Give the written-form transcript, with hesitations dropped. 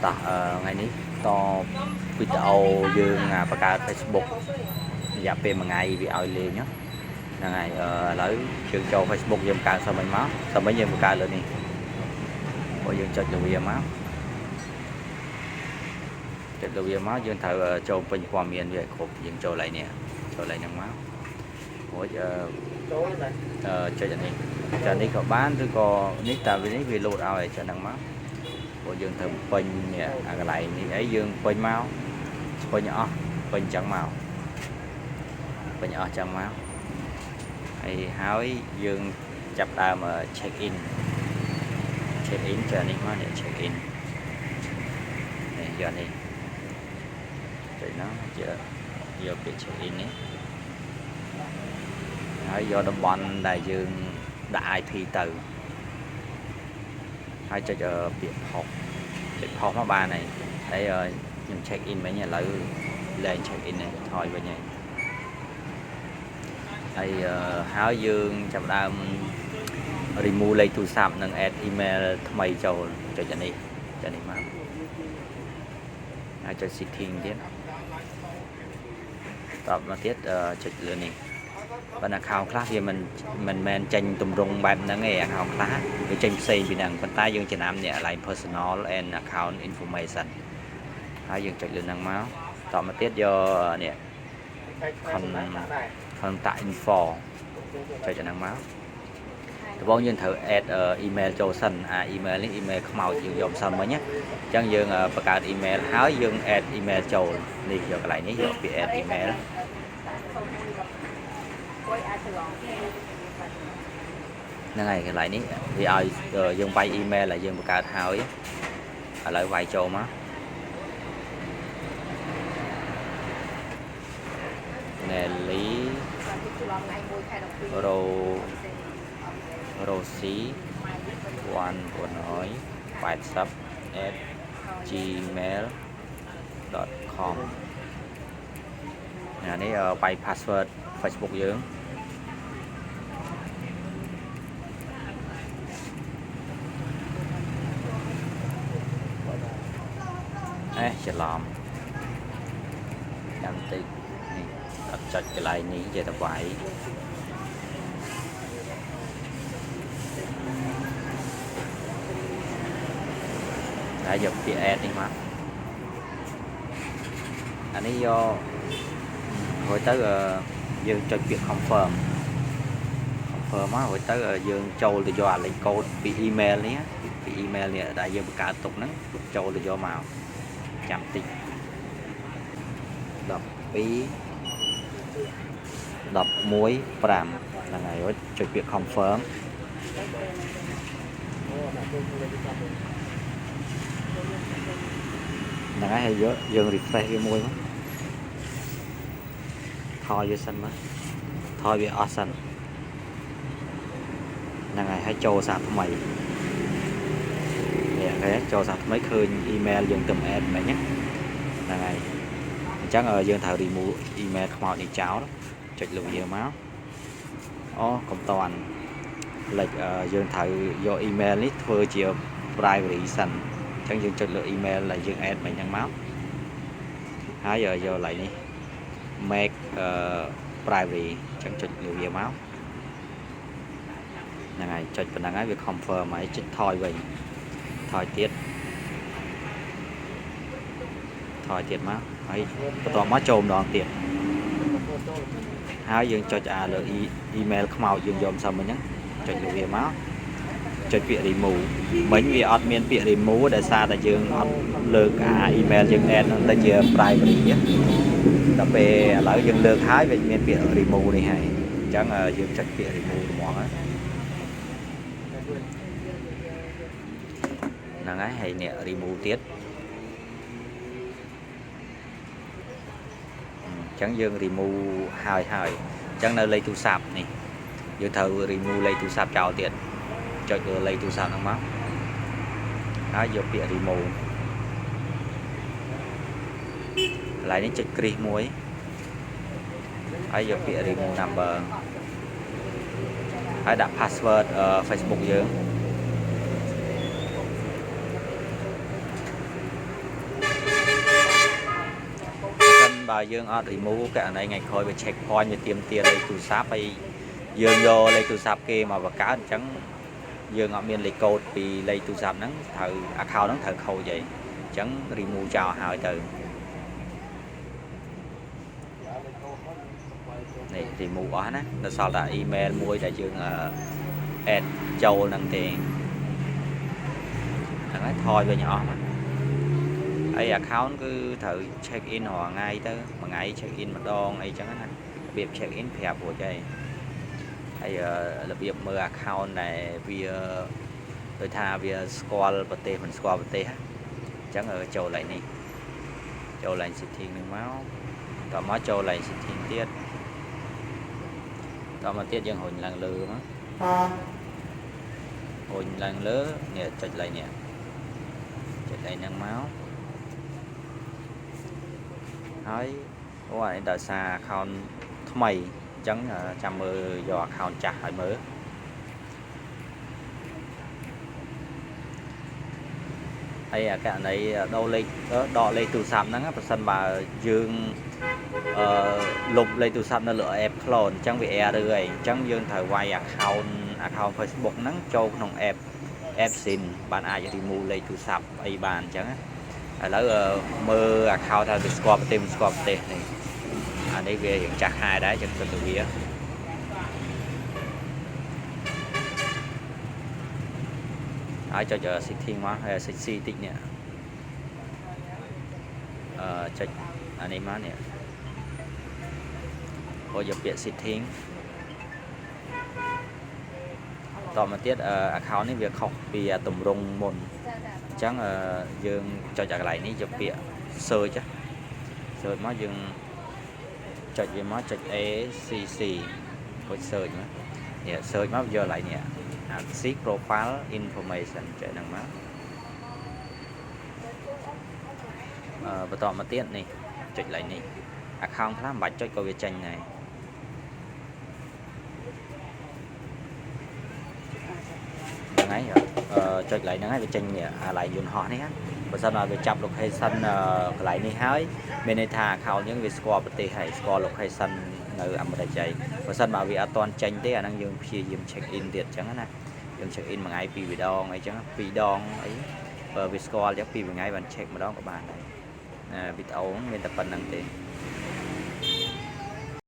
តោះថ្ងៃនេះតវីដេអូយើងបង្កើត Facebook រយៈពេល1ថ្ងៃវាឲ្យលេងហ្នឹងហើយឥឡូវយើងចូល Facebook យើងបង្កើតសិនមិញមកសិនមិញយើងបង្កើតលើនេះព្រោះយើងចុចលើវាមកចុចលើវាមកយើងត្រូវចូលពេញព័ត៌មានវាគ្រប់យើងចូលឡើងនេះចូលឡើងហ្នឹងមករួចចុចអានេះចុចនេះក៏បានឬក៏នេះតែវានេះវាលោតឲ្យចុចហ្នឹងមកព្រោះយើងត្រូវពេញនេះអាកន្លែងនេះអីយើងពេញមកពេញអស់ពេញចឹងមកពេញអស់ចឹងមកហើយយើងចាប់ដើម check in ចានេះមកនេះ check in នេះយកនេះចុចនោះយកពាក្យ check in នេះហើយយកតំបន់ដែលយើងដាក់ IP ទៅហើយចុចពាក្យផុសចុចផុសមកបានហើយខ្ញុំ check in វិញឥឡូវលែង check in ថយវិញហើយយើងចាប់ដើម remove លេខទូរស័ព្ទនិង add email ថ្មីចូលចុចនេះមកហើយចុច setting ទៀតតបមកទៀតចុចលើនេះប៉ុន្តែ account ខ្លះវាមិនមែនចេញទម្រង់បែបហ្នឹងទេ account ខ្លះវាចេញផ្សេងពីហ្នឹងប៉ុន្តែយើងចំណាំនេះ align personal and account information ហើយយើងចុចលើហ្នឹងមកតបមកទៀតយកនេះ contact info ចុចហ្នឹងមកដំបូងយើងត្រូវ add email ចូលសិនemail នេះ email ខ្មោចយើងយកសិនមិញអញ្ចឹងយើងបង្កើត email ហើយយើង add email ចូលនេះយកកន្លែងនេះយកពី add email ហ្នឹងហើយកន្លែងនេះវាឲ្យយើងវាយ email ដែលយើងបង្កើតហើយឥឡូវវាយចូលមកNelly Rosie 180@gmail.com នេះបាយ password Facebook យើងច្រឡំចាំតិចនេះអត់ចុចកន្លែងនេះជាតវាយហើយយកពាក្យ add នេះមកអានេះយករួចទៅយើងចុចពាក្យ confirm មករួចទៅយើងចូលទៅយកអាលេខកូដពី email នេះដែលយើងបង្កើតទុកហ្នឹងចូលទៅយកមកចាំតិច12 11 5ហ្នឹងហើយរួចចុចពាក្យ confirm ហ្នឹងហើយយើង refresh វាមួយមកថយវាសិនមកថយវាអស់សិនហ្នឹងហើយចូលសារថ្មីនេះគេចូលសារថ្មីឃើញ email យើងទៅ add មិញហ្នឹងហើយអញ្ចឹងយើងត្រូវ remove email ខ្មោចនេះចោលចុចលើវាមកកុំតន់លេខយើងត្រូវយក email នេះធ្វើជា private សិនអញ្ចឹងយើងចុចលើ email ដែលយើង add មិញហ្នឹងមកហើយយកកន្លែងនេះ make private អញ្ចឹងចុចលើវាមកហ្នឹងហើយចុចប៉ុណ្ណឹងហើយវា confirm ហើយចុចថយវិញថយទៀតមកហើយបន្តមកចូលម្ដងទៀតហើយយើងចុចលើ email ខ្មោចយើងយកម្សិលមិញហ្នឹងចុចលើវាមកចុចពាក្យ remove មិញវាអត់មានពាក្យ remove ដោយសារតែយើងអត់លើកemail យើង add ហ្នឹងទៅជា private ដល់ពេលឥឡូវយើងលើកហើយវាមានពាក្យ remove នេះហើយអញ្ចឹងយើងចុចពាក្យ remove ហ្មងហ្នឹងហើយនេះ remove ទៀតអញ្ចឹងយើង remove ហើយអញ្ចឹងនៅលេខទូរស័ព្ទនេះយើងត្រូវ remove លេខទូរស័ព្ទចោលទៀតចុចលើលេខទូរស័ព្ទហ្នឹងមកហើយយកពាក្យ remove កន្លែងនេះចុចគ្រីសមួយហើយយកពាក្យ remove number ហើយដាក់ password Facebook យើង បើយើងអត់ remove កណីថ្ងៃក្រោយវា check point វាទៀមទាលេខទូរស័ព្ទហើយយើងយកលេខទូរស័ព្ទគេមកបង្កើតអញ្ចឹងយើងអត់មានលេខកូដពីលេខទូរស័ព្ទហ្នឹងត្រូវ account ហ្នឹងត្រូវខូចហើយអញ្ចឹង remove ចោលហើយទៅនេះ remove អស់ណាដល់សល់តែ email មួយដែលយើង add ចូលហ្នឹងទេហ្នឹងហើយថយវិញអស់ហើយ account គឺត្រូវ check in រាល់ថ្ងៃទៅមួយថ្ងៃ check in ម្ដងអីចឹងណារបៀប check in ប្រាប់រួចហើយរបៀបមើល account ដែលវាដូចថាវាស្គាល់ប្រទេសមិនស្គាល់ប្រទេសអញ្ចឹងចូលឡើងនេះចូលឡើង setting នឹងមកតមកចូលឡើង setting ទៀតតមកទៀតយើងរុញឡើងលើមករុញឡើងលើនេះចុចឡើងនេះចុចឡើងហ្នឹងមកហើយអូអានេះដោយសារ account ថ្មីអញ្ចឹងចាំមើលយក account ចាស់ឲ្យមើលហើយករណីដកលេខទូរស័ព្ទហ្នឹងប្រសិនបើយើងលុបលេខទូរស័ព្ទនៅលើ app clone អញ្ចឹងវា error ហើយអញ្ចឹងយើងត្រូវវាយ account Facebook ហ្នឹងចូលក្នុង app SIM បានអាច remove លេខទូរស័ព្ទអីបានអញ្ចឹងឥឡូវមើល account ថាវាស្គាល់ប្រទេសមិនស្គាល់ប្រទេសនេះអានេះវាយ៉ាងចាស់ខែដែរចឹងទៅវាហើយចុច setting មកហើយ setting តិចនេះចុចអានេះមកនេះអូយកពាក្យ setting តមកទៀត account នេះវាខុសពីតម្រងមុនអញ្ចឹងយើងចុចកន្លែងនេះយកពាក្យ search មកយើងចុចវាមកចុច ACC កុច search មកនេះ search មកយកកន្លែងនេះseek profile information ចុចហ្នឹងមកបន្តមកទៀតនេះចុចកន្លែងនេះ account ខ្លះមិនបាច់ចុចក៏វាចេញដែរហ្នឹងហើយចុចកន្លែងហ្នឹងហើយវាចេញអាឡៃយន្តហោះនេះបើសិនមកវាចាប់ location កន្លែងនេះហើយមានន័យថា account យើងវាស្គាល់ប្រទេសហើយស្គាល់ location នៅអាមេរិកហើយបើសិនមកវាអត់ទាន់ចេញទេអាហ្នឹងយើងព្យាយាម check in ទៀតអញ្ចឹងណាយើង check in មួយថ្ងៃ2ដងអីចឹង2ដងអីបើវាស្គាល់អញ្ចឹង2ថ្ងៃបាន check ម្ដងក៏បានដែរវីដេអូមានតែប៉ុណ្្នឹងទេ